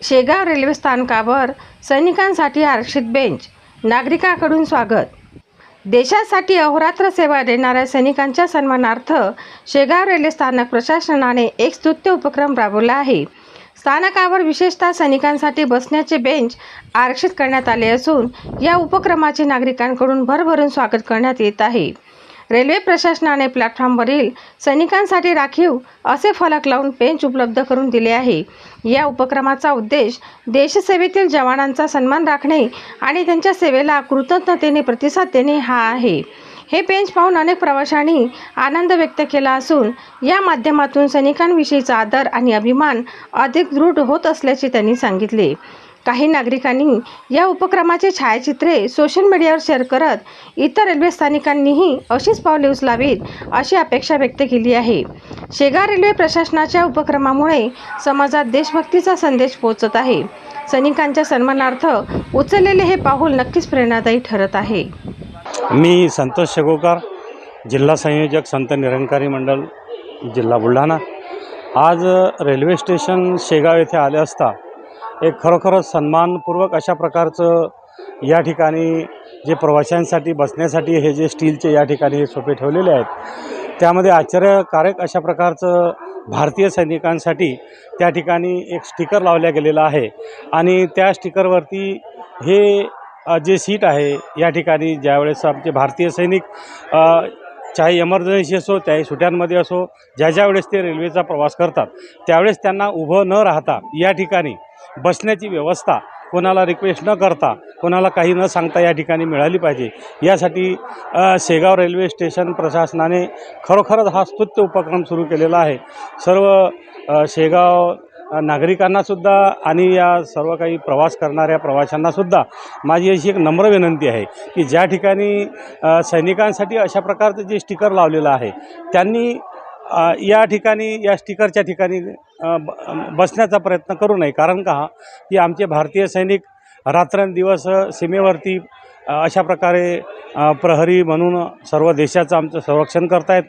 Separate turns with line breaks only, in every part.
Shegaon railway स्थानकावर सैनिकांसाठी आरक्षित बेंच, नागरिकांकडून स्वागत। देशासाठी अहोरात्र सेवा देणाऱ्या सैनिकांच्या सन्मानार्थ शेगाव रेल्वे स्थानक प्रशासनाने एक स्तुत्य उपक्रम राबवला आहे। स्थानकावर विशेषतः सैनिकांसाठी बसण्याचे बेंच आरक्षित करण्यात आले असून या उपक्रमाचे नागरिकांकडून भरभरून स्वागत करण्यात येत आहे। रेल्वे प्रशासनाने प्लॅटफॉर्मवरील सैनिकांसाठी राखीव असे फलक लावून बेंच उपलब्ध करून दिले आहे। या उपक्रमाचा उद्देश देशसेवेतील जवानांचा सन्मान राखणे आणि त्यांच्या सेवेला कृतज्ञतेने प्रतिसाद देणे हा आहे। हे बेंच पाहून अनेक प्रवाशांनी आनंद व्यक्त केला असून या माध्यमातून सैनिकांविषयीचा आदर आणि अभिमान अधिक दृढ होत असल्याचे त्यांनी सांगितले। काही नागरिकांनी या उपक्रमाचे छायाचित्रे सोशल मीडियावर शेअर करत इतर रेल्वे स्थानिकांनीही अशीच पावले उचलावीत अशी अपेक्षा व्यक्त केली आहे। शेगाव रेल्वे प्रशासनाच्या उपक्रमामुळे समाजात देशभक्तीचा संदेश पोहोचत आहे। सैनिकांच्या सन्मानार्थ उचललेले हे पाऊल नक्कीच प्रेरणादायी ठरत आहे।
मी संतोष शेगोकर, जिल्हा संयोजक संत निरंकारी मंडळ, जिल्हा बुलढाणा। आज रेल्वे स्टेशन शेगाव येथे आले असता एक खरोखरच सन्मानपूर्वक अशा प्रकारचं या ठिकाणी जे प्रवाशांसाठी बसण्यासाठी हे जे स्टीलचे या ठिकाणी हे सोफे ठेवलेले आहेत, त्यामध्ये आश्चर्यकारक अशा प्रकारचं भारतीय सैनिकांसाठी त्या ठिकाणी एक स्टिकर लावल्या गेलेला आहे आणि त्या स्टिकरवरती हे जे सीट आहे या ठिकाणी ज्यावेळेस आमचे भारतीय सैनिक चाहे इमर्जन्सी असो, त्याही सुट्यांमध्ये असो, ज्या वेळेस ते रेल्वेचा प्रवास करतात त्यावेळेस त्यांना उभं न राहता या ठिकाणी बसण्याची व्यवस्था कोणाला रिक्वेस्ट न करता, कोणाला काही न सांगता या ठिकाणी मिळाली पाहिजे। यासाठी शेगाव रेल्वे स्टेशन प्रशासनाने खरोखरच हा स्तुत्य उपक्रम सुरू केलेला आहे। सर्व शेगाव नागरिकांनासुद्धा आणि या सर्व काही प्रवास करणाऱ्या प्रवाशांनासुद्धा माझी अशी एक नम्र विनंती आहे की ज्या ठिकाणी सैनिकांसाठी अशा प्रकारचं जे स्टिकर लावलेलं आहे त्यांनी या ठिकाणी या स्टिकरच्या ठिकाणी बसण्याचा प्रयत्न करू नये। कारण का की आमचे भारतीय सैनिक रात्रंदिवस सीमेवरती अशा प्रकारे प्रहरी म्हणून सर्व देशाचं आमचं संरक्षण करतायत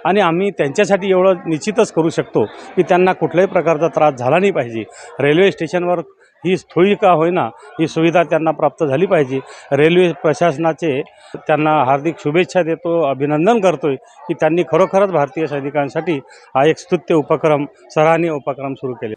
आणि आम्ही त्यांच्यासाठी एवढं निश्चितच करू शकतो की त्यांना कुठल्याही प्रकारचा त्रास झाला नाही पाहिजे। रेल्वे स्टेशनवर ही थोडी का होईना ही सुविधा त्यांना प्राप्त झाली पाहिजे। रेल्वे प्रशासनाचे त्यांना हार्दिक शुभेच्छा देतो, अभिनंदन करतोय की त्यांनी खरोखरच भारतीय सैनिकांसाठी हा एक स्तुत्य उपक्रम, सराहनीय उपक्रम सुरू केले।